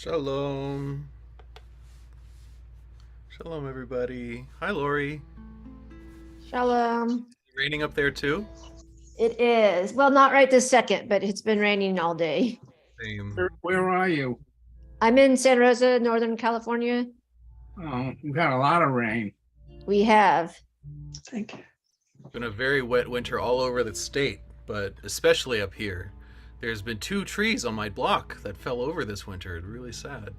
Shalom. Shalom, everybody. Hi, Lori. Shalom. Raining up there too? It is. Well, not right this second, but it's been raining all day. Same. Where are you? I'm in San Rosa, Northern California. Oh, we've got a lot of rain. We have. Thank you. It's been a very wet winter all over the state, but especially up here. There's been 2 trees on my block that fell over this winter. It's really sad.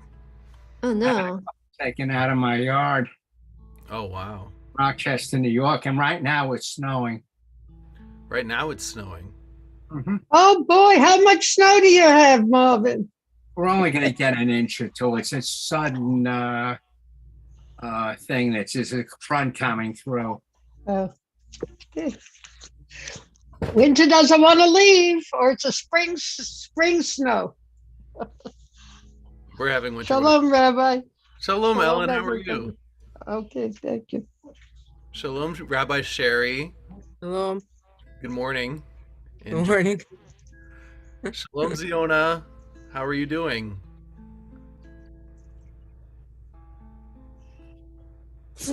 Oh, no. Taken out of my yard, Oh, wow. Rochester, New York, and right now it's snowing. Right now it's snowing. Oh boy, how much snow do you have, Marvin? We're only going to get an inch or two. It's a sudden thing that's just a front coming through. Oh. Winter doesn't want to leave, or it's a spring snow. We're having winter. Shalom, Rabbi. Shalom, Ellen. How are everybody. you? Okay, thank you. Shalom, Rabbi Sherry. Hello. Good morning. Good morning. Shalom, Ziona. How are you doing?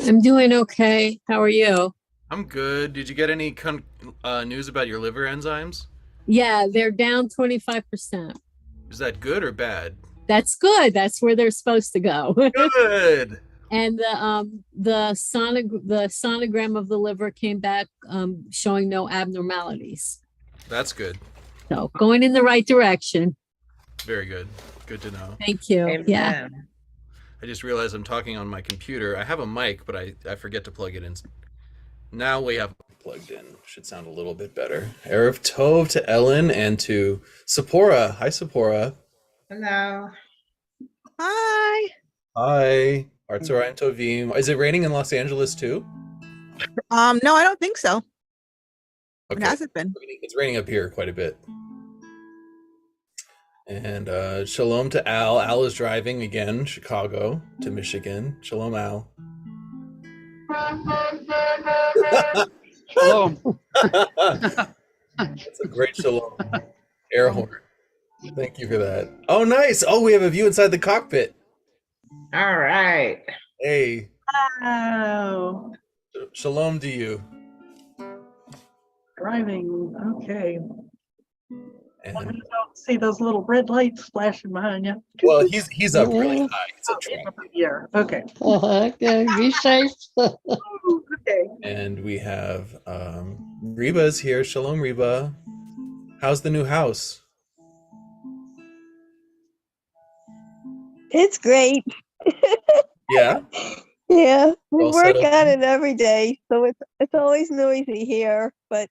I'm doing okay. How are you? I'm good. Did you get any news about your liver enzymes? Yeah, they're down 25%. Is that good or bad? That's good. That's where they're supposed to go. Good. And the sonogram of the liver came back showing no abnormalities. That's good. So going in the right direction. Very good. Good to know. Thank you. Amen. Yeah. I just realized I'm talking on my computer. I have a mic, but I forget to plug it in. Now we have it plugged in. Should sound a little bit better. Erev Tov to Ellen and to Sephora. Hi, Sephora. Hello. Hi. Hi. Artzoraim Tovim. Is it raining in Los Angeles too? No, I don't think so. Okay. It hasn't been. It's raining up here quite a bit. And shalom to Al. Al is driving again, Chicago to Michigan. Shalom, Al. Shalom. That's a great shalom. Air horn. Thank you for that. Oh, nice. Oh, we have a view inside the cockpit. All right. Hey, Oh, shalom to you. Driving, okay. I And, don't see those little red lights flashing behind you. well, he's up really high. It's a Oh, truck. yeah, okay. Okay, be safe. Okay. And we have Reba's here. Shalom, Reba. How's the new house? It's great. Yeah. Yeah, we All work set up. on it every day, so it's always noisy here, but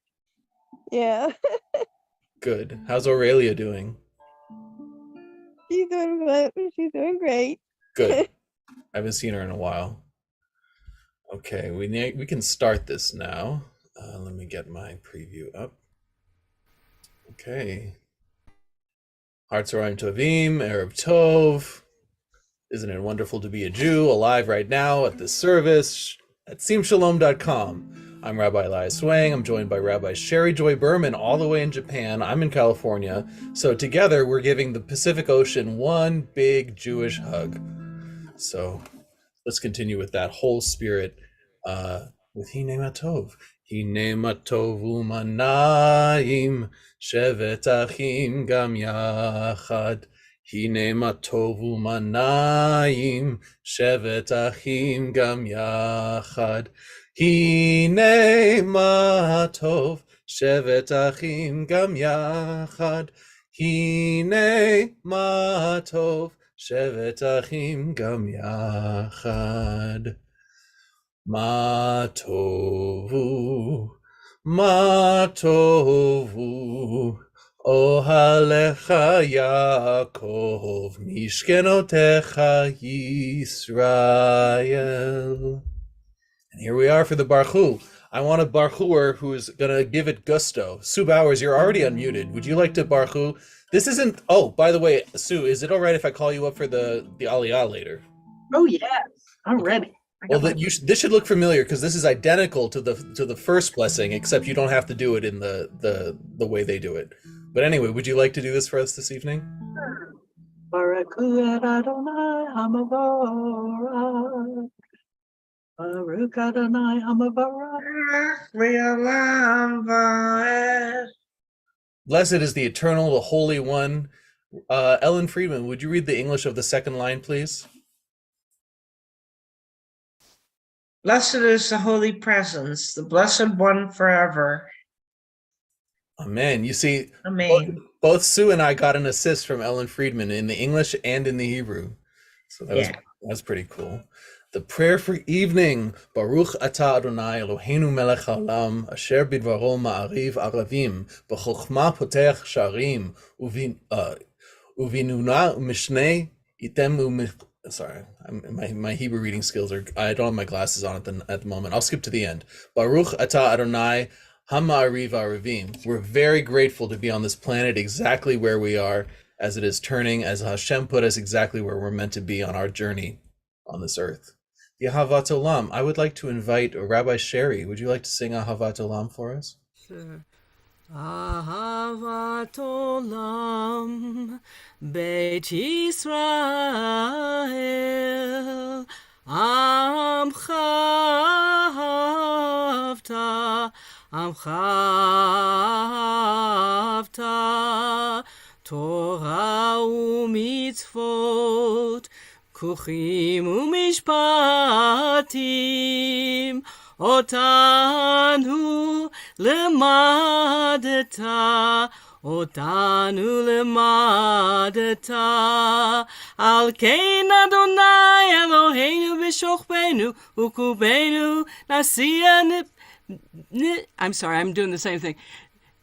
yeah, Good. How's Aurelia doing? she's doing good. She's doing great. Good. I haven't seen her in a while. Okay, we can start this now. Let me get my preview up. Okay. Hartzoraim Tovim, Erev Tov. Isn't it wonderful to be a Jew alive right now at this service at simshalom.com. I'm Rabbi Elias Wang. I'm joined by Rabbi Sherry Joy Berman all the way in Japan. I'm in California. So together we're giving the Pacific Ocean one big Jewish hug. So let's continue with that whole spirit with Hine Matov. Hine Matov umanayim shevet achim gam yachad. Hine matov umanayim shevet achim gam yachad. Hine matov shevet achim gam yachad. Hine matov shevet achim gam yachad. Matovu, matovu. Ohalecha Yaakov, Mishkenotecha Yisrael. And here we are for the Baruch. I want a Barucher who is going to give it gusto. Sue Bowers, you're already unmuted. Would you like to Baruch? This isn't, oh, by the way, Sue, is it all right if I call you up for the Aliyah later? Oh, yes, I'm ready. Well, this should look familiar because this is identical to the first blessing, except you don't have to do it in the way they do it. But anyway, would you like to do this for us this evening? All right. Baraku et Adonai Hamavorach. Baruch Adonai Hamavorach. Blessed is the eternal, the holy one. Ellen Friedman, would you read the English of the second line, please? Blessed is the holy presence, the blessed one forever. Amen. You see, Amen. both Sue and I got an assist from Ellen Friedman in the English and in the Hebrew. So that was pretty cool. The prayer for evening. Baruch atah Adonai Eloheinu melech haolam asher bidvaro ma'ariv aravim b'chokhmah potech sharim uvinuna mishnei item sorry, my Hebrew reading skills are, I don't have my glasses on at the moment. I'll skip to the end. Baruch atah Adonai Hama'ariv Aravim. We're very grateful to be on this planet exactly where we are, as it is turning, as Hashem put us exactly where we're meant to be on our journey on this earth. The Ahavat Olam. I would like to invite Rabbi Sherry. Would you like to sing Ahavat Olam for us? Sure. Ahavat Olam Beit Yisrael Amcha Ahavta Amcha Torah u'mitzvot Kuchim u'mishpatim Otanu lemadeta Al kein Adonai Eloheinu b'shochbeinu Ukubenu nasiya I'm sorry, I'm doing the same thing.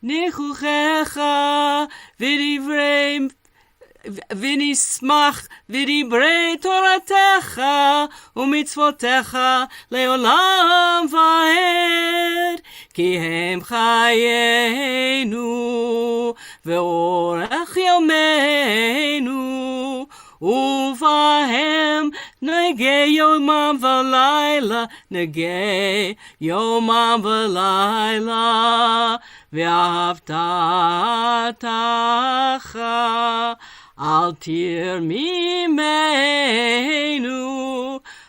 Nichuchecha v'divrei v'nismach v'divrei toratecha u'mitzvotecha le'olam va'ed ki hem chayenu ve'orech yomeinu Uvahem negei yomam v'layla negei yomam v'layla v'ahavtatacha al tir mimenu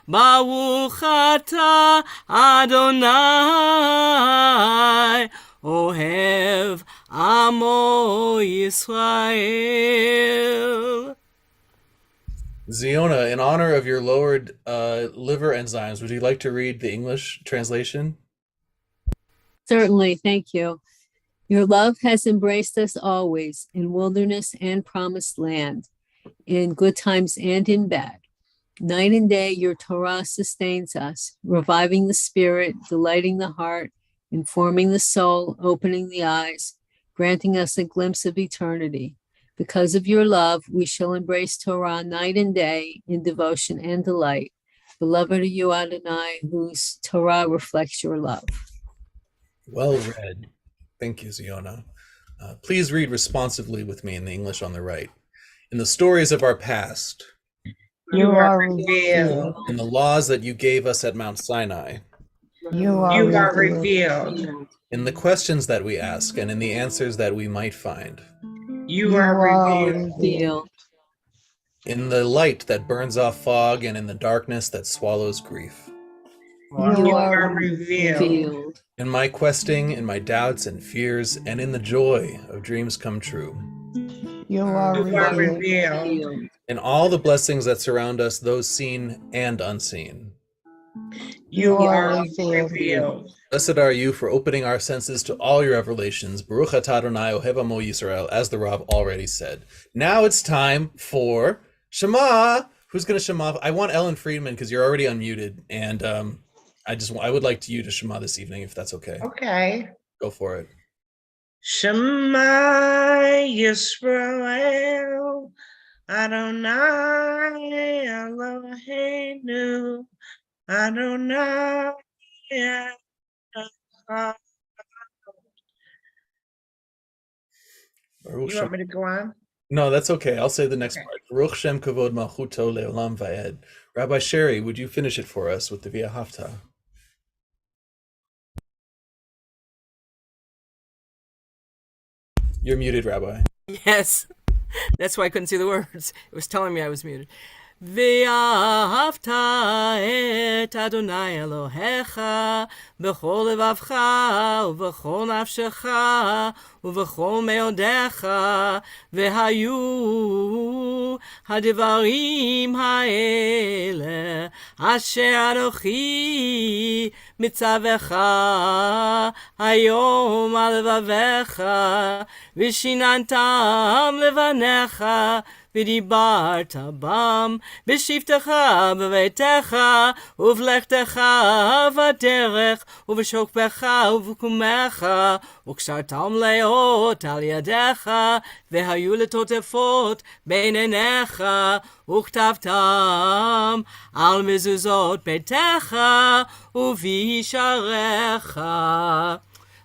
baruch ata Adonai ohev amo Yisrael. Ziona, in honor of your lowered liver enzymes, would you like to read the English translation? Certainly, thank you. Your love has embraced us always in wilderness and promised land, in good times and in bad. Night and day, your Torah sustains us, reviving the spirit, delighting the heart, informing the soul, opening the eyes, granting us a glimpse of eternity. Because of your love, we shall embrace Torah night and day in devotion and delight. Beloved are you, Adonai, whose Torah reflects your love. Well read. Thank you, Ziona. Please read responsively with me in the English on the right. In the stories of our past, You are revealed. in the laws that you gave us at Mount Sinai, You are revealed. in the questions that we ask and in the answers that we might find, You are revealed. Feel. in the light that burns off fog and in the darkness that swallows grief, You are revealed. Feel. in my questing, in my doubts and fears, and in the joy of dreams come true, You are revealed. Feel. in all the blessings that surround us, those seen and unseen. You are revealed. Blessed are you for opening our senses to all your revelations. Baruch atah Adonai ohev amo Yisrael, as the Rav already said. Now it's time for Shema. Who's going to Shema? I want Ellen Friedman because you're already unmuted, and I would like you to Shema this evening, if that's okay. Okay. Go for it. Shema Yisrael Adonai Eloheinu Adonai Echad. Baruch You want me to go on? No, that's okay. I'll say the next Okay. part. Baruch Shem Kavod Malchuto Leolam Vaed. Rabbi Sherry, would you finish it for us with the Via Hafta? You're muted, Rabbi. Yes. That's why I couldn't see the words. It was telling me I was muted. ואהבת את אדוני אלוהיך בכל לבבך ובכל נפשך ובכל מאודיך, והיו הדברים האלה אשר אנוכי מצווך היום על לבביך, ושיננתם לבניך ודיברת בם בשבתך בביתך ובלכתך בדרך ובשוכבך ובקומך, וקשרתם לאות על ידיך, והיו לטוטפות בין עיניך, וכתבתם על מזוזות ביתך ובישעריך.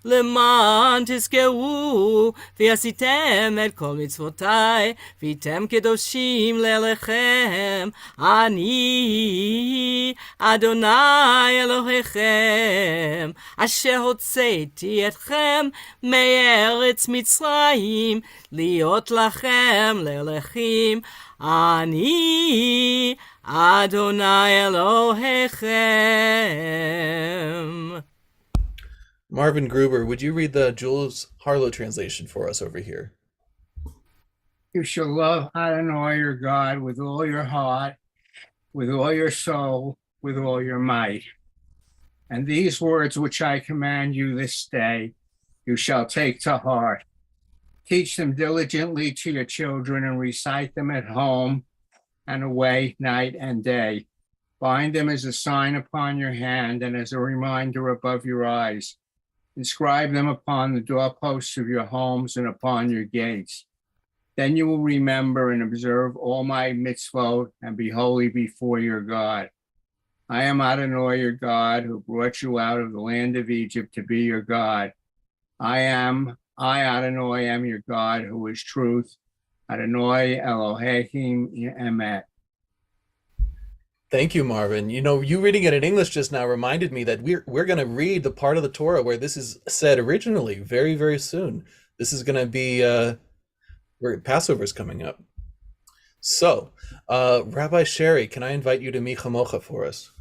למען תזכרו ועשיתם את כל מצוותיי, והייתם קדושים לאלוהיכם, אני אדוני אלוהיכם, אשר הוצאתי אתכם מארץ מצרים, להיות לכם לאלוהים, אני אדוני אלוהיכם. Marvin Gruber, would you read the Jules Harlow translation for us over here? You shall love Adonai your God with all your heart, with all your soul, with all your might. And these words which I command you this day, you shall take to heart. Teach them diligently to your children and recite them at home and away night and day. Bind them as a sign upon your hand and as a reminder above your eyes. Inscribe them upon the doorposts of your homes and upon your gates. Then you will remember and observe all my mitzvot and be holy before your God. I am Adonai your God, who brought you out of the land of Egypt to be your God. I Adonai am your God, who is truth. Adonai Elohim Emet. Thank you, Marvin. You know, you reading it in English just now reminded me that we're going to read the part of the Torah where this is said originally very, very soon. This is going to be where Passover is coming up. So, Rabbi Sherry, can I invite you to Mi Chamocha for us?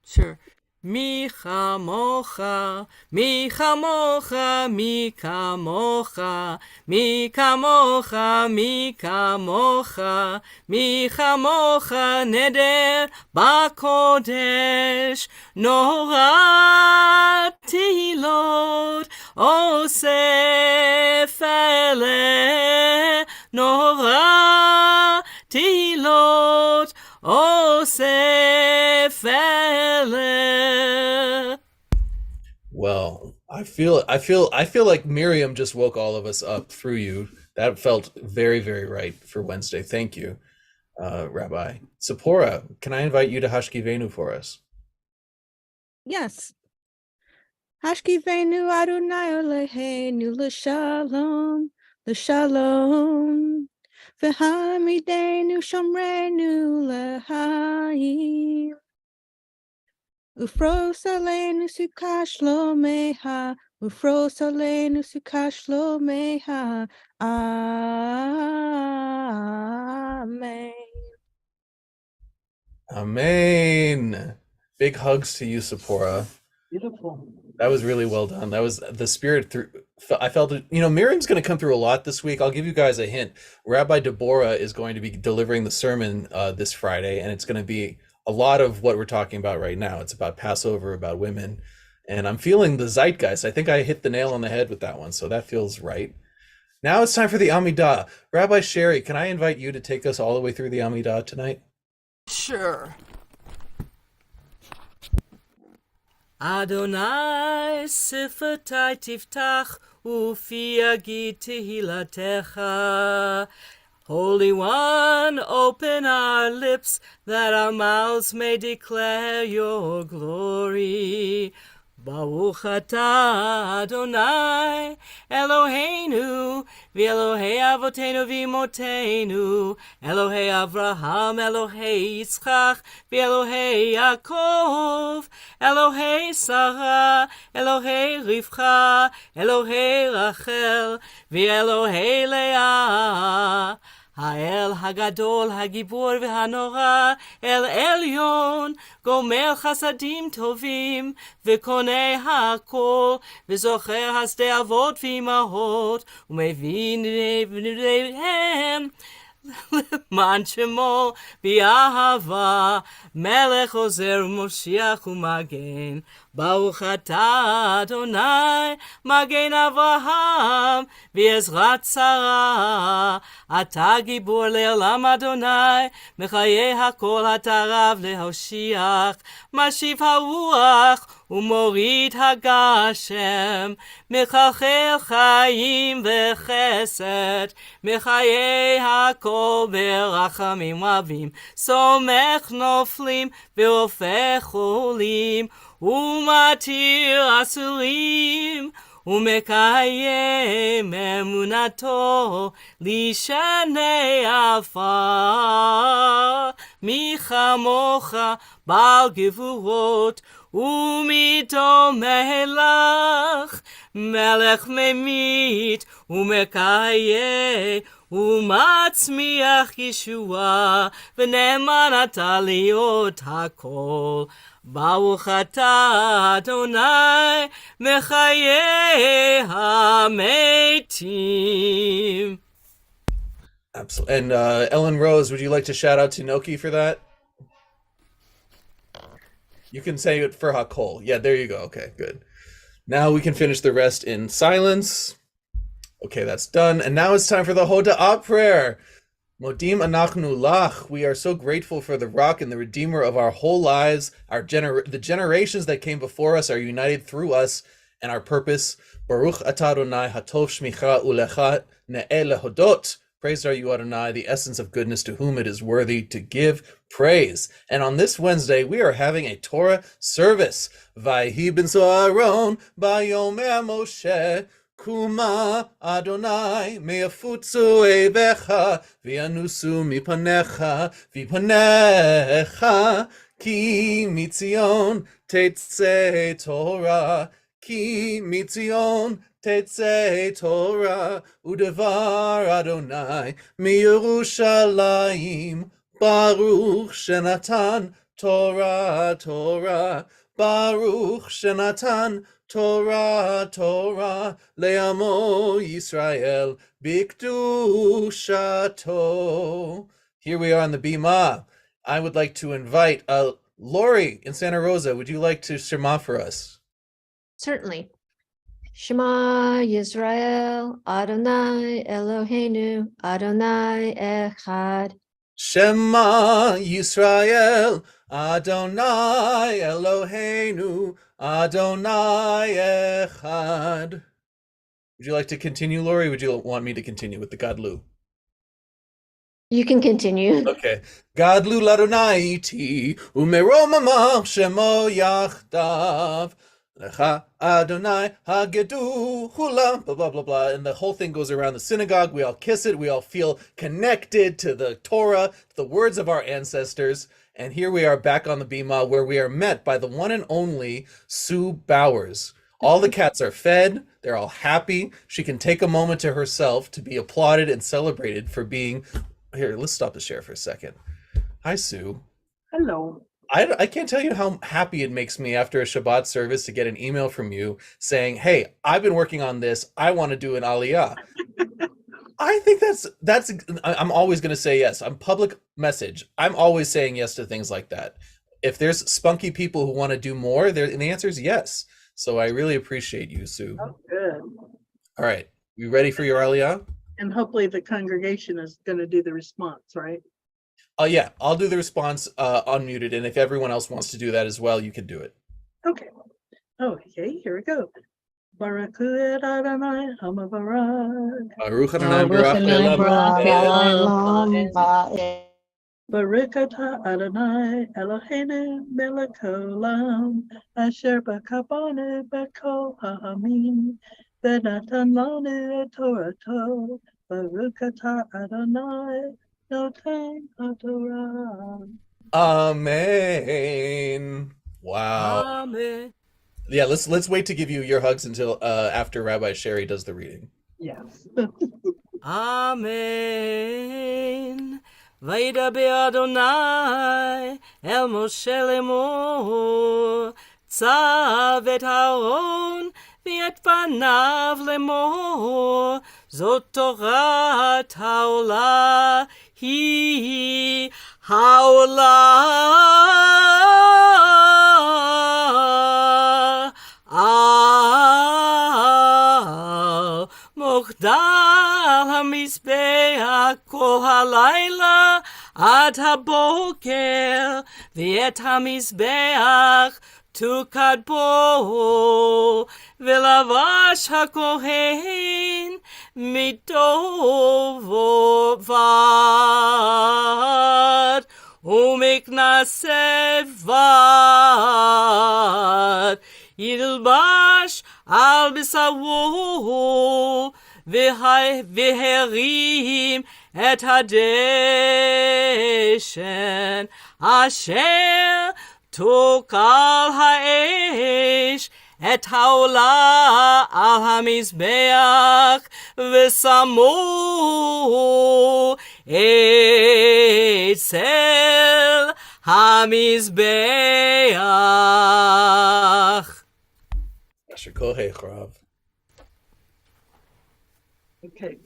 Sure. Mi chamocha, mi chamocha, mi kamocha, mi kamocha, mi kamocha, mi chamocha, neder bakodesh, Norah tehilot, osef ele, Norah tehilot, osef ele. Well, I feel like Miriam just woke all of us up through you. That felt very, very right for Wednesday. Thank you, Rabbi. Sephora, can I invite you to Hashkivenu for us? Yes. Hashkivenu Adonai Eloheinu l'shalom, l'shalom. V'hamidenu shomrenu l'haim. Ufros aleinu sukash lomeha, ufros aleinu sukash lomeha. Amen. Amen. Big hugs to you, Sephora. Beautiful. That was really well done. That was the spirit through. I felt it. You know, Miriam's going to come through a lot this week. I'll give you guys a hint. Rabbi Deborah is going to be delivering the sermon this Friday, and it's going to be a lot of what we're talking about right now. It's about Passover, about women, and I'm feeling the zeitgeist. I think I hit the nail on the head with that one, so that feels right. Now it's time for the Amidah. Rabbi Sherry, can I invite you to take us all the way through the Amidah tonight? Sure. Adonai sifatai tiftach ufi yagid tehilatecha. Holy One, open our lips that our mouths may declare your glory. Baruch atah Adonai Eloheinu v'Elohei Avotenu v'Imotenu, Elohei Avraham, Elohei Yitzchak v'Elohei Yaakov, Elohei Sarah, Elohei Rivka, Elohei Rachel v'Elohei Leah. האל הגדול, הגיבור והנורא, אל עליון, גומר חסדים טובים, וקונה הכל, וזוכר חסדי אבות ואמהות, ומבין לבניהם, למען שמו באהבה, מלך עוזר ומושיח ומגן. ברוך אתה אדוני, מגן אברהם, ועזרת שרה. אתה גיבור לעולם אדוני, מחיי הכל אתה רב להושיח. משיב הרוח ומוריד הגשם, מחלחל חיים וחסד, מחיי הכל ברחמים רבים. סומך נופלים והופך חולים, ומתיר אסורים, ומקיים אמונתו לשני עפר. מי כמוך בעל גבורות, ומדומה לך, מלך ממית ומקיים, ומצמיח ישועה, ונאמן אתה להיות הכל. ברוך אתה אדוני, מחיי המתים. Absolutely. And Ellen Rose, would you like to shout out to Noki for that? You can say it for Hakol. Yeah, there you go. Okay, good. Now we can finish the rest in silence. Okay, that's done. And now it's time for the Hoda'ah prayer. Modim anachnu lach. We are so grateful for the rock and the redeemer of our whole lives. The generations that came before us are united through us and our purpose. Baruch atah Adonai hatov shmicha ulecha ne'eh lehodot. Praised are you, Adonai, the essence of goodness, to whom it is worthy to give praise. And on this Wednesday, we are having a Torah service. Vayhi ben Zoharon bayomer Moshe kuma Adonai me'afutzu eivecha v'yanusu mipanecha v'panecha ki mitzion tetzei Torah ki mitzion Tetzei Torah udevar Adonai miYerushalayim Baruch Shenatan Torah Torah Baruch Shenatan Torah Torah Le'amo Yisrael Bikdushato. Here we are on the Bima. I would like to invite Lori in Santa Rosa. Would you like to Shema for us? Certainly. Shema Yisrael, Adonai Eloheinu, Adonai Echad. Shema Yisrael, Adonai Eloheinu, Adonai Echad. Would you like to continue, Lori? Would you want me to continue with the Gadlu? You can continue. Okay. Gadlu l'Adonai iti, umerom amar shemo yachdav. Lecha Adonai hagedu hula, blah, blah, blah, blah. And the whole thing goes around the synagogue. We all kiss it. We all feel connected to the Torah, the words of our ancestors. And here we are back on the Bima, where we are met by the one and only Sue Bowers. All the cats are fed. They're all happy. She can take a moment to herself to be applauded and celebrated for being... Here, let's stop the share for a second. Hi, Sue. Hello. I can't tell you how happy it makes me after a Shabbat service to get an email from you saying, hey, I've been working on this. I want to do an aliyah. I think that's I'm always going to say yes. I'm public message. I'm always saying yes to things like that. If there's spunky people who want to do more, the answer is yes. So I really appreciate you, Sue. Oh, good. All right. You ready for your aliyah? And hopefully the congregation is going to do the response, right? Yeah, I'll do the response unmuted, and if everyone else wants to do that as well, you can do it. Okay. Okay, here we go. Baruch hu Adonai Hamavarach. Baruch Adonai Barach Baruch atah Adonai Eloheinu melech haolam asher b'kabanu b'kol ha'amim v'natan lanu et Torato. Baruch atah Adonai Noten HaTorah. Amen. Wow. Amen. Yeah, let's wait to give you your hugs until after Rabbi Sherry does the reading. Yes. Amen. וידבר אדוני אל משה לאמור, צב את אהרון ואת פניו לאמור, זאת תורת העולה היא העולה. על מוחדל המזבח כל הלילה עד הבוקר, ואת המזבח תוקד בו, ולבש הכהן מדוב ובד, ומכנסי בד, ילבש על בשרו, והרים את הדשן, אשר תוקל האש את העולה על המזבח, ושמו אצל המזבח. Asher Kohei Rav. Okay,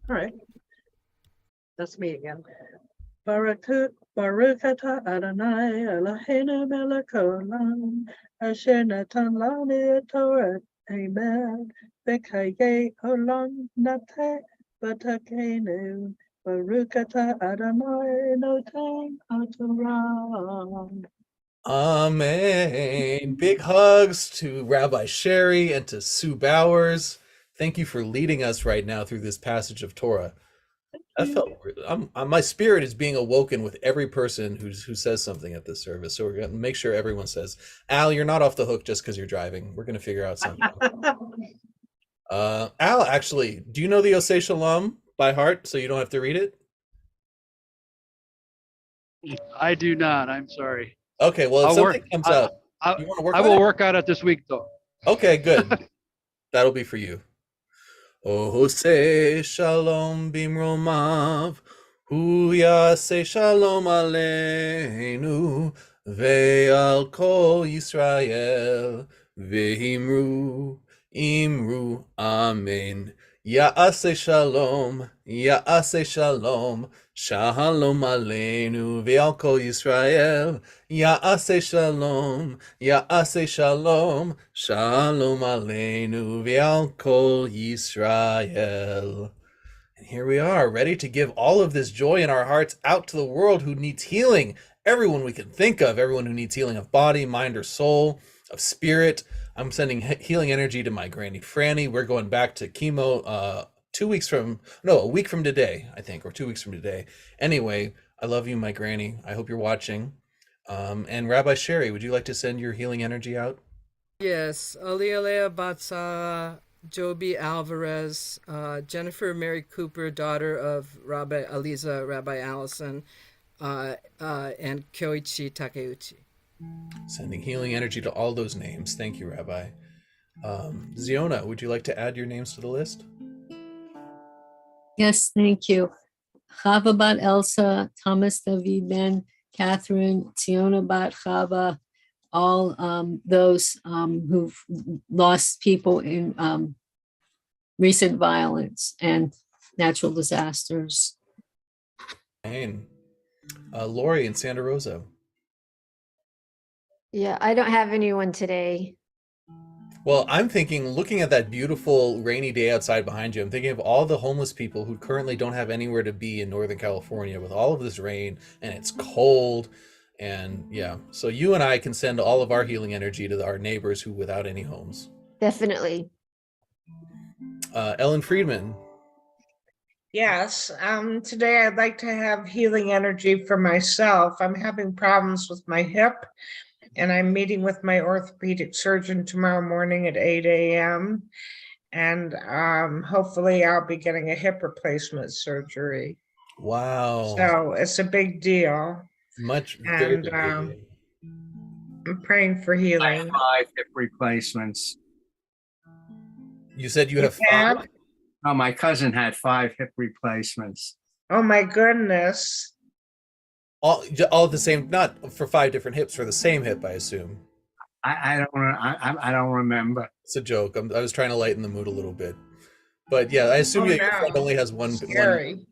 all right. That's me again. Baruch atah Adonai Eloheinu melech haolam, asher natan lanu et Torah. Amen. V'chayei olam nateh v'takenu. Baruch atah Adonai noten haTorah. Amen. Big hugs to Rabbi Sherry and to Sue Bowers. Thank you for leading us right now through this passage of Torah. I felt my spirit is being awoken with every person who says something at this service. So we're going to make sure everyone says, Al, you're not off the hook just because you're driving. We're going to figure out something. Al, actually, do you know the Osei Shalom by heart so you don't have to read it? I do not. I'm sorry. Okay, well, if I'll something work- comes I- up, you want to work I on will it? work on it this week, though. Okay, good. That'll be for you. Osei Shalom bimromav, hu yaseh shalom aleinu, ve'al kol Yisrael, ve'imru, imru, amen. Ya'aseh shalom, shalom aleinu, ve'al kol Yisrael, Ya'aseh shalom, shalom aleinu, ve'al kol Yisrael. And here we are, ready to give all of this joy in our hearts out to the world who needs healing. Everyone we can think of, everyone who needs healing of body, mind, or soul, of spirit. I'm sending healing energy to my Granny Franny. We're going back to chemo a week from today, I think, or 2 weeks from today. Anyway, I love you, my Granny. I hope you're watching. And Rabbi Sherry, would you like to send your healing energy out? Yes, Alialea Batsara, Joby Alvarez, Jennifer Mary Cooper, daughter of Rabbi Aliza, Rabbi Allison, and Kyoichi Takeuchi. Sending healing energy to all those names. Thank you, Rabbi. Ziona, would you like to add your names to the list? Yes, thank you. Chava bat Elsa, Thomas David Ben, Catherine, Tiona bat Chava, all those who've lost people in recent violence and natural disasters. And Lori and Santa Rosa. Yeah, I don't have anyone today. Well, I'm thinking, looking at that beautiful rainy day outside behind you, I'm thinking of all the homeless people who currently don't have anywhere to be in Northern California with all of this rain, and it's cold. And yeah, so you and I can send all of our healing energy to our neighbors who without any homes. Definitely. Ellen Friedman. Yes, today I'd like to have healing energy for myself. I'm having problems with my hip, and I'm meeting with my orthopedic surgeon tomorrow morning at 8 a.m. And hopefully I'll be getting a hip replacement surgery. Wow. So it's a big deal. Very big. I'm praying for healing. 5 hip replacements. You said you have 5? Oh, my cousin had 5 hip replacements. Oh, my goodness. All at the same, not for 5 different hips, for the same hip, I assume. I don't remember. It's a joke. I was trying to lighten the mood a little bit. But yeah, I assume Oh, your friend no. only has one. Scary.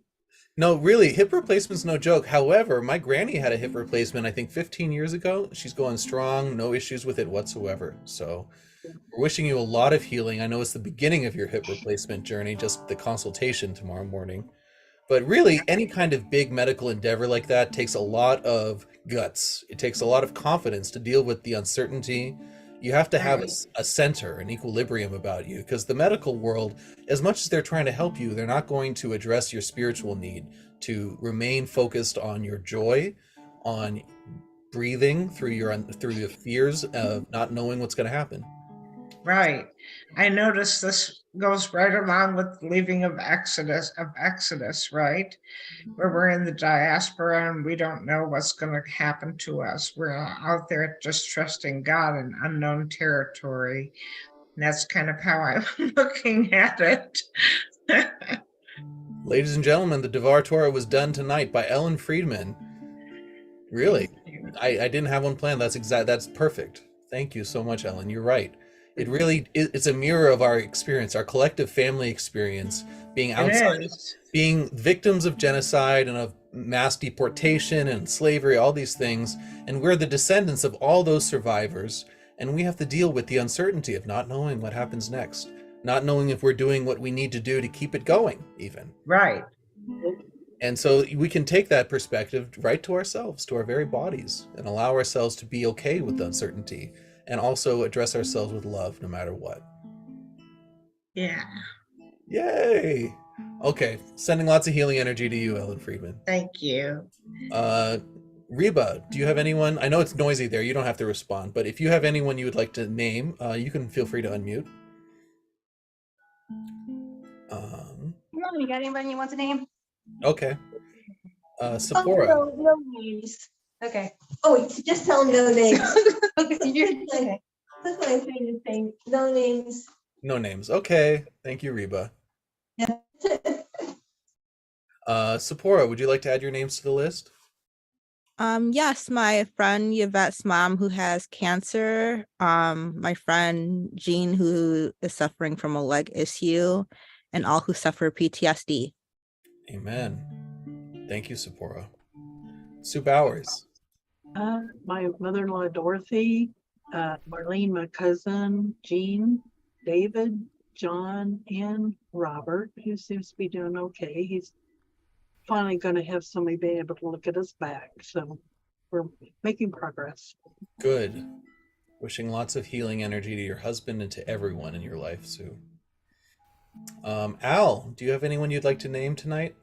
No, really, hip replacement's no joke. However, my granny had a hip replacement, I think 15 years ago. She's going strong, no issues with it whatsoever. So we're wishing you a lot of healing. I know it's the beginning of your hip replacement journey, just the consultation tomorrow morning. But really, any kind of big medical endeavor like that takes a lot of guts. It takes a lot of confidence to deal with the uncertainty. You have to have a center, an equilibrium about you, because the medical world, as much as they're trying to help you, they're not going to address your spiritual need to remain focused on your joy, on breathing through the fears of not knowing what's going to happen. Right. I noticed this goes right along with leaving of Exodus, right? Where we're in the diaspora and we don't know what's going to happen to us. We're out there just trusting God in unknown territory. And that's kind of how I'm looking at it. Ladies and gentlemen, the Devar Torah was done tonight by Ellen Friedman. Really? I didn't have one planned. That's perfect. Thank you so much, Ellen. You're right. It really it's a mirror of our experience, our collective family experience, being outside, being victims of genocide and of mass deportation and slavery, all these things, and we're the descendants of all those survivors, and we have to deal with the uncertainty of not knowing what happens next, not knowing if we're doing what we need to do to keep it going, even. Right. And so we can take that perspective right to ourselves, to our very bodies, and allow ourselves to be okay with the uncertainty, and also address ourselves with love no matter what. Yeah. Yay! Okay, sending lots of healing energy to you, Ellen Friedman. Thank you. Reba, do you have anyone? I know it's noisy there, you don't have to respond, but if you have anyone you would like to name, you can feel free to unmute. You got anybody you want to name? Okay. Sephora. Oh, no names. Okay. Oh, just tell them no names. Okay. That's what I'm trying to say. No names. No names. Okay. Thank you, Reba. Yeah. Sephora, would you like to add your names to the list? Yes, my friend Yvette's mom who has cancer, my friend Jean who is suffering from a leg issue, and all who suffer PTSD. Amen. Thank you, Sephora. Sue Bowers. My mother-in-law Dorothy, Marlene, my cousin, Jean, David, John, and Robert, who seems to be doing okay. He's finally going to have somebody be able to look at his back, so we're making progress. Good. Wishing lots of healing energy to your husband and to everyone in your life, Sue. Al, do you have anyone you'd like to name tonight?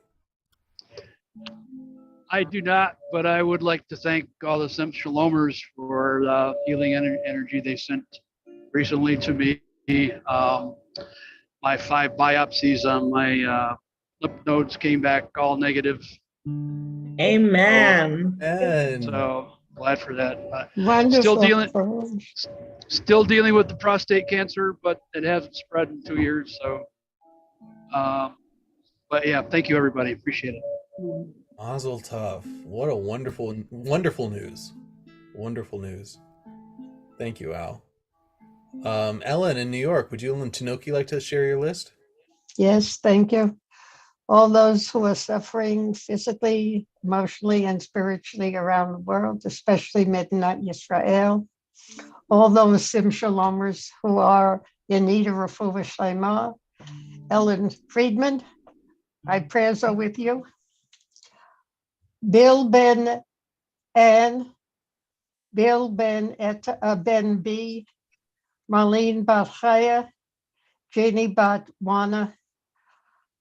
I do not, but I would like to thank all the Sim Shalomers for the healing energy they sent recently to me. My 5 biopsies on my lymph nodes came back all negative. Amen. So glad for that. Wonderful. Still dealing with the prostate cancer, but it hasn't spread in 2 years. So, but yeah, thank you everybody. Appreciate it. Mazel tov. What a wonderful, wonderful news. Wonderful news. Thank you, Al. Ellen in New York, would you and Tanoki like to share your list? Yes, thank you. All those who are suffering physically, emotionally, and spiritually around the world, especially Medinat Yisrael. All those Sim Shalomers who are in need of Refuah Shlema. Ellen Friedman, my prayers are with you. Bill Ben Ann, Bill Ben Ben B, Marlene Bat Chaya, Jeannie Bat Wana,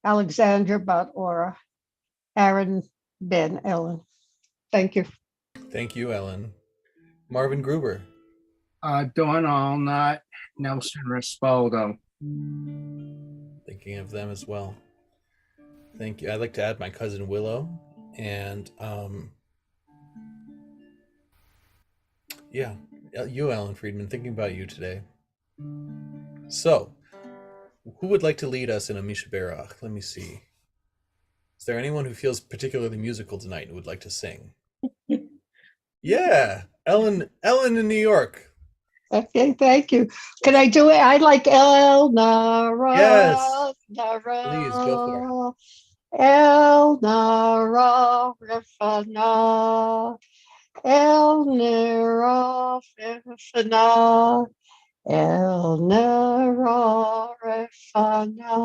Alexandra Bat Ora, Aaron Ben Ellen. Thank you. Thank you, Ellen. Marvin Gruber. Dawn Allnut, Nelson Raspoldo. Thinking of them as well. Thank you. I'd like to add my cousin Willow and you, Ellen Friedman, thinking about you today. So who would like to lead us in a Mishaberach? Let me see. Is there anyone who feels particularly musical tonight and would like to sing? Yeah, Ellen in New York. Okay, thank you. Can I do it? I like El Nara. Yes. Nara. Please go El Nara Rifana. El Nara Rifana. El Nara Rifana.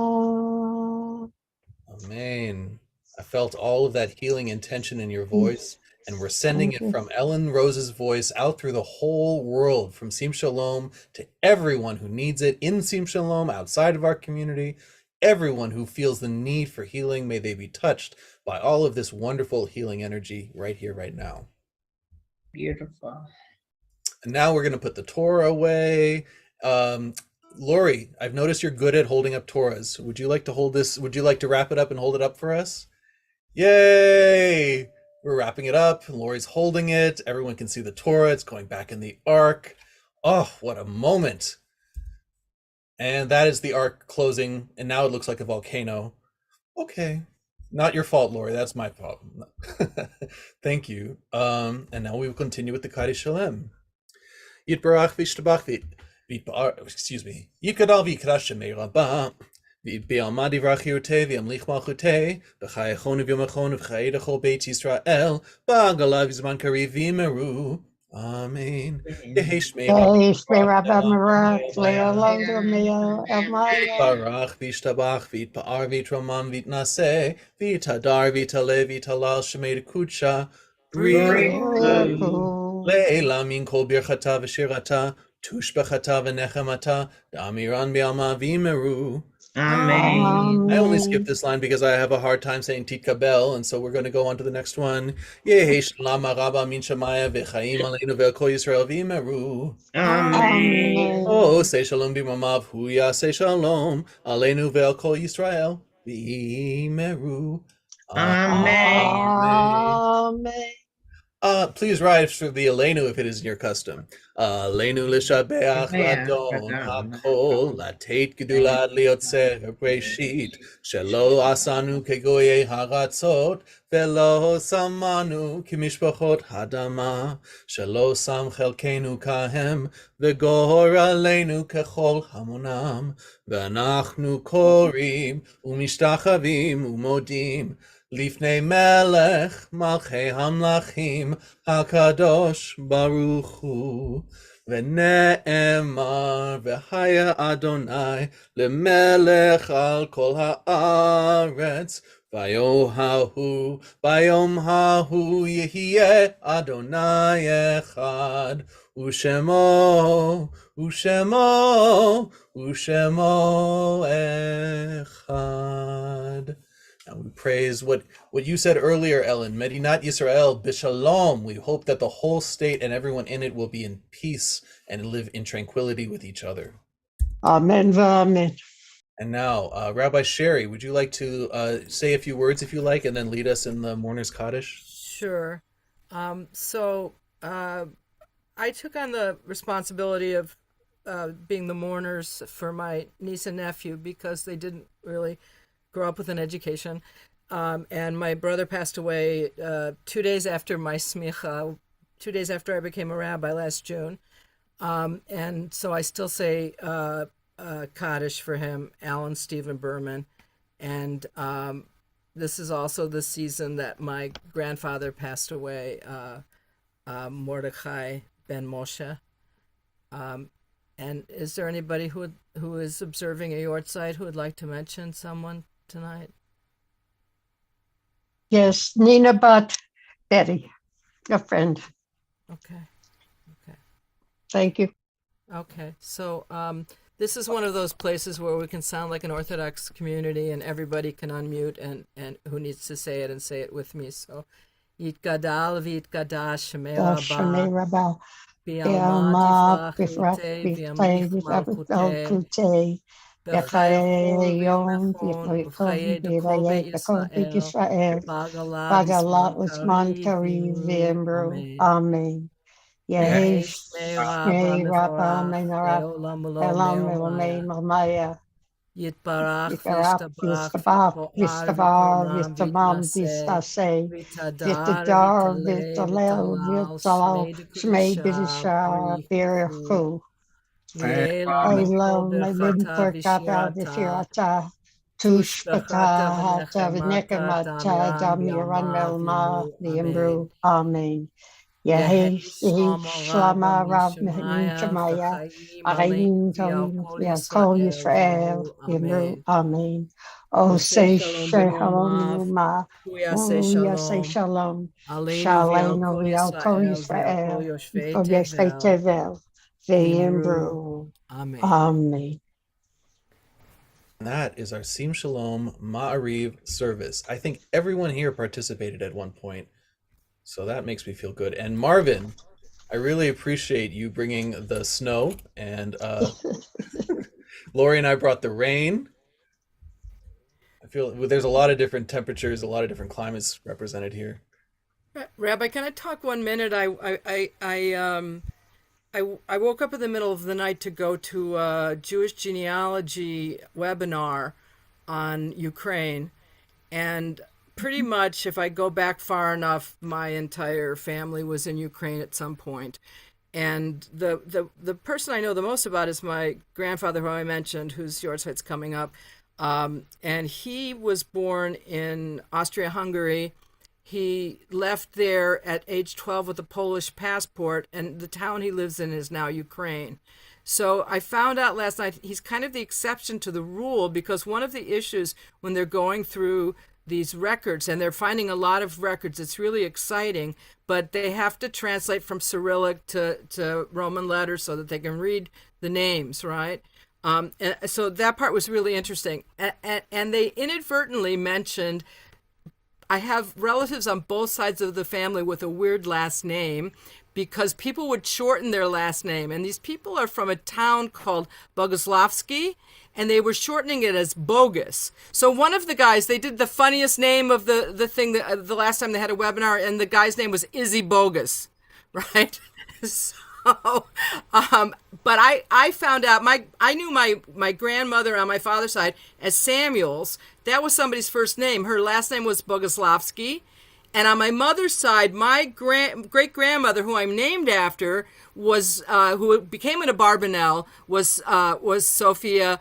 Amen. I felt all of that healing intention in your voice, and we're sending it from Ellen Rose's voice out through the whole world, from Sim Shalom to everyone who needs it in Sim Shalom, outside of our community. Everyone who feels the need for healing, may they be touched by all of this wonderful healing energy right here, right now. Beautiful. And now we're going to put the Torah away. Lori, I've noticed you're good at holding up Torahs. Would you like to hold this? Would you like to wrap it up and hold it up for us? Yay! We're wrapping it up. Lori's holding it. Everyone can see the Torah. It's going back in the Ark. Oh, what a moment. And that is the Ark closing. And now it looks like a volcano. Okay. Not your fault, Lori. That's my problem. Thank you. And now we will continue with the Kaddish Shalem. Yitbarach v'ishtabach excuse me. Yikadal v'yikrash shemei rabbah. V'yitbe'alma divrachiyotei v'yamlich malchutei. V'chayachonu v'yomachonu v'chayei d'chol beit Yisrael. Ba'agala v'zman kariv v'yimeru. Amen. Barach v'ishtabach v'yitpa'ar v'yitramam v'yitnaseh v'yitadar v'yitaleh v'yitalal shemei d'kudsha. Le'ela min kol birchata v'shirata tushbechata v'nechemata da'amiran bi'alma v'imeru. Amen. I only skipped this line because I have a hard time saying Titkabel, and so we're going to go on to the next one. Yehi shalom rabba min shamaya v'chaim aleinu ve'al kol Yisrael v'imeru. Amen. Oh, say shalom b'mamav hu yaseh shalom aleinu ve'al kol Yisrael v'imeru. Amen. Please rise for the Aleinu if it is your custom. Aleinu l'shabeach ladon hakol latet gedula liotzer breshit shelo asanu kegoye haratzot velo samanu kimishpachot hadama shelo sam chelkenu kahem v'gor aleinu kechol hamonam v'anachnu korim umishtachavim umodim Lifnei melech malchei hamlachim hakadosh baruch hu v'ne'emar v'haya Adonai lemelech al kol haaretz vayom hahu yehiyeh Adonai echad ushemo echad. And we praise what you said earlier, Ellen. Medinat Yisrael b'shalom. We hope that the whole state and everyone in it will be in peace and live in tranquility with each other. Amen. Amen. And now, Rabbi Sherry, would you like to say a few words if you like, and then lead us in the Mourner's Kaddish? Sure. So I took on the responsibility of being the mourners for my niece and nephew because they didn't really grow up with an education. And my brother passed away 2 days after my smicha, 2 days after I became a rabbi last June. And so I still say Kaddish for him, Alan Stephen Berman. And this is also the season that my grandfather passed away, Mordechai Ben Moshe. And is there anybody who is observing a yortzeit who would like to mention someone tonight? Yes, Nina Bat Betty, a friend. Okay. Thank you. Okay. So this is one of those places where we can sound like an Orthodox community and everybody can unmute and who needs to say it and say it with me. So Yitgadal v'yitgadash Shemei Rabbah Bi'alma tifrach v'yamlich malchutei B'chayei yom v'chayei d'kol beit Yisrael B'agalat uzman kariv v'yemru. Amen. Yesh Shmei Rabbah Menorah Elam Elamei Mamaya Yitbarach Yistabach, Yistavar, Yistamam, Vistase, Yittadar, Vittalel, Vittalal, Shmei Bidisha, Birichu. Elo, my little Perkata, the Firata, Tushpata, Hata, Nekamata, Damiran Melma, the Embru, Amen. Yehi Shlama Rav Shemaya, Arim Tom Yakol Yisrael, Yimru, Amen. O say Shalom, Ma, say Shalom, Shalom, Oriel, Kol Yisrael, Kodesh Tevel, Vayimru, Amen. And that is our Sim Shalom Ma'ariv service. I think everyone here participated at one point, so that makes me feel good. And Marvin, I really appreciate you bringing the snow, and Lori and I brought the rain. I feel there's a lot of different temperatures, a lot of different climates represented here. Rabbi, can I talk 1 minute? I woke up in the middle of the night to go to a Jewish genealogy webinar on Ukraine, and pretty much, if I go back far enough, my entire family was in Ukraine at some point. And the person I know the most about is my grandfather, who I mentioned, whose Yortzeit coming up. And he was born in Austria-Hungary. He left there at age 12 with a Polish passport, and the town he lives in is now Ukraine. So I found out last night he's kind of the exception to the rule, because one of the issues when they're going through these records, and they're finding a lot of records, it's really exciting, but they have to translate from Cyrillic to Roman letters so that they can read the names, right? And so that part was really interesting. And they inadvertently mentioned, I have relatives on both sides of the family with a weird last name, because people would shorten their last name. And these people are from a town called Bogoslavsky, and they were shortening it as Bogus. So one of the guys, they did the funniest name of the thing that, the last time they had a webinar, and the guy's name was Izzy Bogus, right? So, but I found out, I knew my grandmother on my father's side as Samuels. That was somebody's first name. Her last name was Bogoslavsky. And on my mother's side, my great-grandmother, who I'm named after, was who became an Abarbanel, was Sophia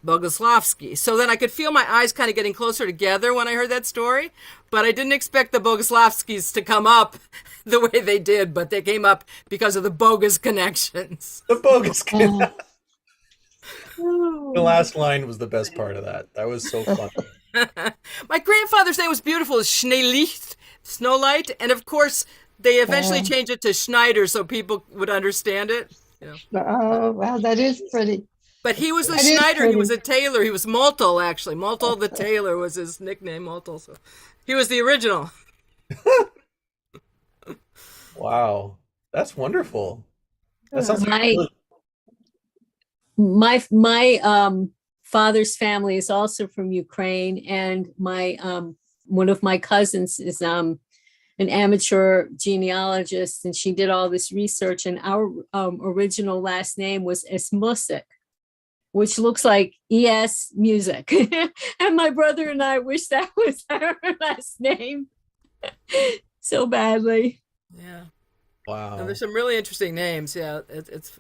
Bogoslavsky. So then I could feel my eyes kind of getting closer together when I heard that story, but I didn't expect the Bogoslavskys to come up the way they did, but they came up because of the bogus connections. The bogus connections. The last line was the best part of that. That was so fun. My grandfather's name was beautiful. It's Schneelicht, Snowlight, and of course they eventually changed it to Schneider so people would understand it. You know. Oh, wow, that is pretty. But he was a Schneider. He was a tailor. He was Moltel, actually. Moltel the tailor was his nickname, Moltel. So he was the original. Wow, that's wonderful. That sounds my father's family is also from Ukraine, and my one of my cousins is an amateur genealogist, and she did all this research, and our original last name was Esmusik, which looks like ES music. And my brother and I wish that was our last name so badly. Yeah. Wow. And there's some really interesting names. Yeah, it's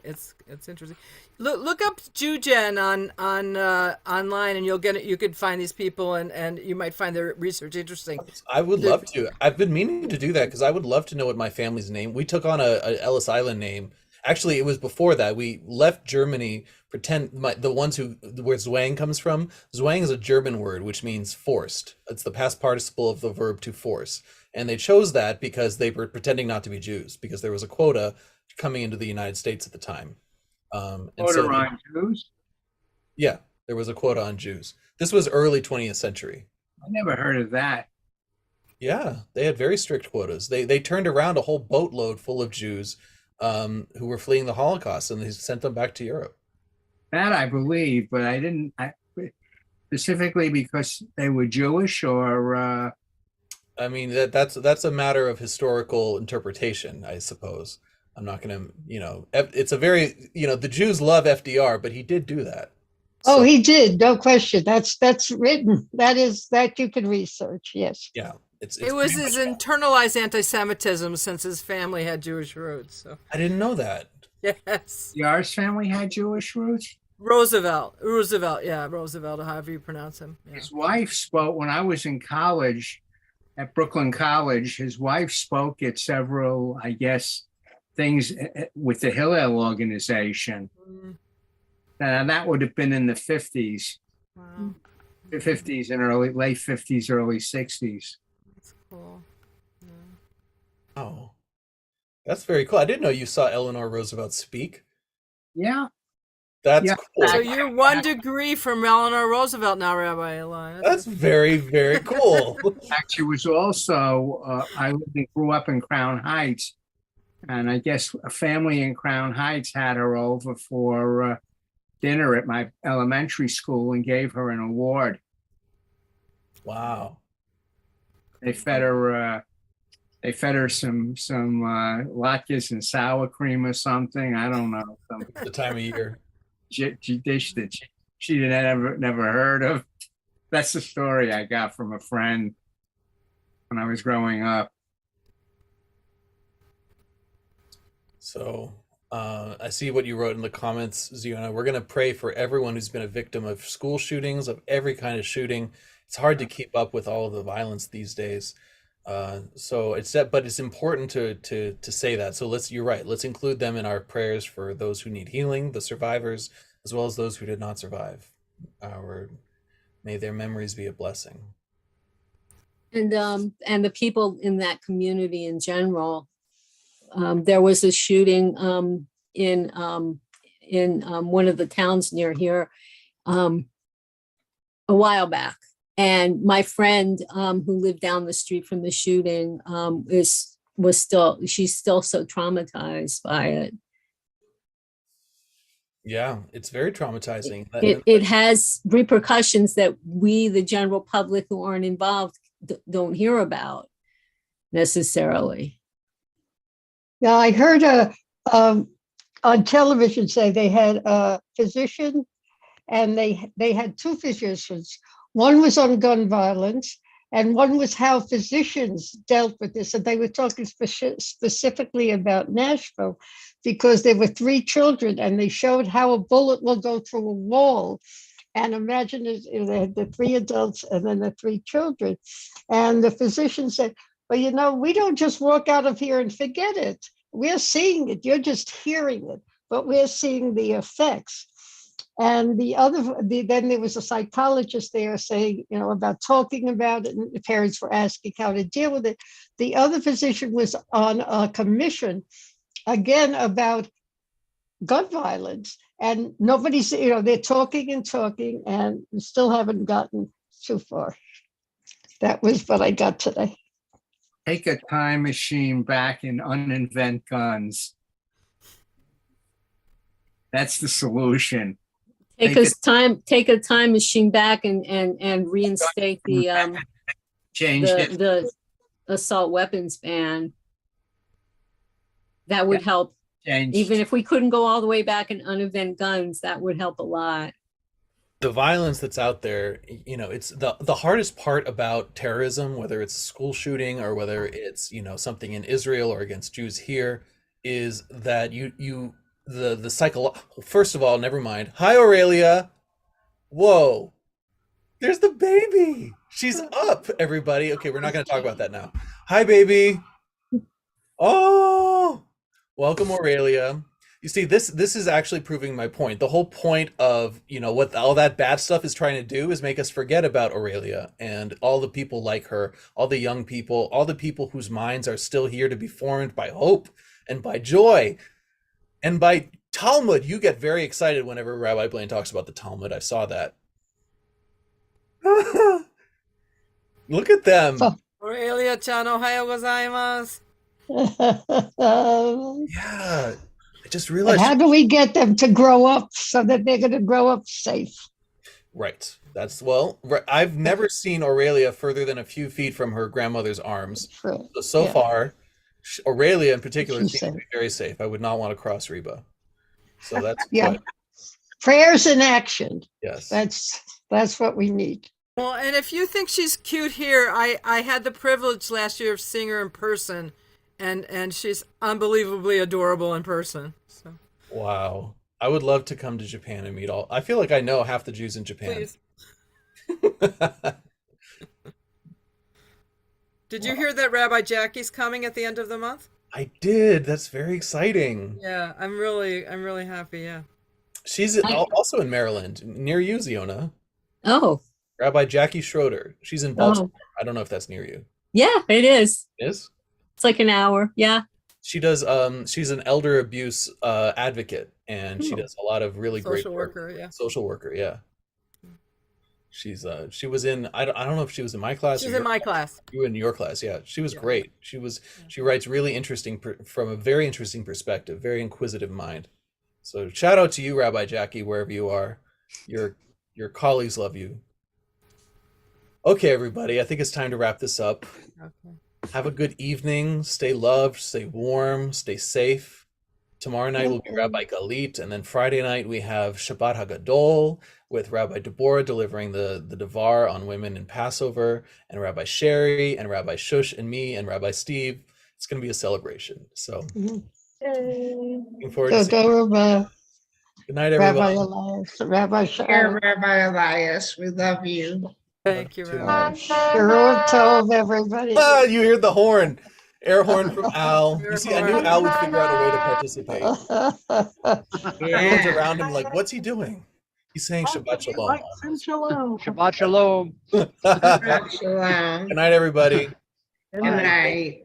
interesting. Look up Jewgen on online, and you'll get it. You could find these people, and you might find their research interesting. I would love to. I've been meaning to do that because I would love to know what my family's name. We took on a Ellis Island name. Actually, it was before that. We left Germany. The ones where Zwang comes from. Zwang is a German word which means forced. It's the past participle of the verb to force. And they chose that because they were pretending not to be Jews, because there was a quota coming into the United States at the time. Quota on Jews? Yeah, there was a quota on Jews. This was early 20th century. I never heard of that. Yeah, they had very strict quotas. They turned around a whole boatload full of Jews who were fleeing the Holocaust, and they sent them back to Europe. That I believe, but I didn't specifically because they were Jewish, or I mean, that's a matter of historical interpretation, I suppose. I'm not going to, it's a very, the Jews love FDR, but he did do that. Oh, So, he did, no question. That's written. That you can research. Yes. yeah, it's It was pretty his much- internalized anti-Semitism since his family had Jewish roots. So I didn't know that. yes, Yar's family had Jewish roots. Roosevelt, yeah, Roosevelt, however you pronounce him. Yeah. His wife spoke when I was in college at Brooklyn College. His wife spoke at several, I guess, things with the Hillel organization. Mm, And that would have been in the 50s, wow, the 50s and late 50s, early 60s. that's cool. Yeah. Oh, that's very cool. I didn't know you saw Eleanor Roosevelt speak. Yeah. That's Yeah. cool. So you're 1 degree from Eleanor Roosevelt now, Rabbi Eli. That's very, very cool. Actually, was also, I grew up in Crown Heights. And I guess a family in Crown Heights had her over for dinner at my elementary school and gave her an award. Wow. They fed her some latkes and sour cream or something. I don't know. Some The time of year. dish that she never heard of. That's the story I got from a friend when I was growing up. So I see what you wrote in the comments, Ziona. We're going to pray for everyone who's been a victim of school shootings, of every kind of shooting. It's hard to keep up with all of the violence these days. So but it's important to say that. So you're right. Let's include them in our prayers for those who need healing, the survivors, as well as those who did not survive. May their memories be a blessing. And the people in that community in general. There was a shooting in one of the towns near here a while back. And my friend who lived down the street from the shooting she's still so traumatized by it. Yeah, it's very traumatizing. It has repercussions that we, the general public who aren't involved, don't hear about necessarily. Yeah, I heard on television say they had a physician, and they had two physicians. One was on gun violence, and one was how physicians dealt with this. And they were talking specifically about Nashville, because there were 3 children, and they showed how a bullet will go through a wall. And imagine they had the 3 adults and then the 3 children. And the physician said, well, we don't just walk out of here and forget it. We're seeing it. You're just hearing it, but we're seeing the effects. And then there was a psychologist there saying, about talking about it, and the parents were asking how to deal with it. The other physician was on a commission, again, about gun violence. And nobody's, they're talking and still haven't gotten too far. That was what I got today. Take a time machine back and uninvent guns. That's the solution. Take a time machine back and reinstate the assault weapons ban. That would help. Even if we couldn't go all the way back and uninvent guns, that would help a lot. The violence that's out there, it's the hardest part about terrorism, whether it's a school shooting or whether it's, something in Israel or against Jews here, is that the psychological. First of all, never mind. Hi, Aurelia. Whoa, there's the baby. She's up, everybody. Okay, we're not going to talk about that now. Hi, baby. Oh, welcome, Aurelia. You see, this is actually proving my point. The whole point of, what all that bad stuff is trying to do is make us forget about Aurelia and all the people like her, all the young people, all the people whose minds are still here to be formed by hope and by joy and by Talmud. You get very excited whenever Rabbi Blaine talks about the Talmud. I saw that. Look at them. Aurelia-chan, ohayo gozaimasu. Yeah. I just realized. How do we get them to grow up so that they're going to grow up safe? Right. I've never seen Aurelia further than a few feet from her grandmother's arms. So far, Aurelia in particular seems to be very safe. I would not want to cross Reba. So that's good. Prayers in action. Yes. That's what we need. Well, and if you think she's cute here, I had the privilege last year of seeing her in person, and she's unbelievably adorable in person. So Wow. I would love to come to Japan and meet all. I feel like I know half the Jews in Japan. please. Did you hear that Rabbi Jackie's coming at the end of the month? I did. That's very exciting. Yeah, I'm really happy. Yeah. She's also in Maryland, near you, Ziona. Oh, Rabbi Jackie Schroeder. She's in Baltimore. I don't know if that's near you. yeah, it is. It is? It's like an hour. Yeah. She does she's an elder abuse advocate, and she does a lot of really great Social work. worker, yeah. Social worker, yeah. She's she was in I don't know if she was in my class. She's or in my class. You were in your class, yeah. She was great. She writes really interesting from a very interesting perspective, very inquisitive mind. So shout out to you, Rabbi Jackie, wherever you are. Your colleagues love you. Okay, everybody, I think it's time to wrap this up. Okay. Have a good evening. Stay loved, stay warm, stay safe. Tomorrow night will be Rabbi Galit, and then Friday night we have Shabbat Hagadol with Rabbi Deborah delivering the Devar on women in Passover, and Rabbi Sherry, and Rabbi Shush, and me, and Rabbi Steve. It's going to be a celebration. So looking forward to seeing you. Good night, everybody. Rabbi Elias, Rabbi Dear Sharon. Rabbi Elias, we love you. Thank you, Rabbi. Shalom Tov, everybody. Ah, you heard the horn. Air horn from Al. You see, I knew Al would figure out a way to participate. Everyone's around him like, what's he doing? He's saying Shabbat Shalom. Shalom. Shabbat Shalom. Shabbat Shalom. Good night, everybody. Good night.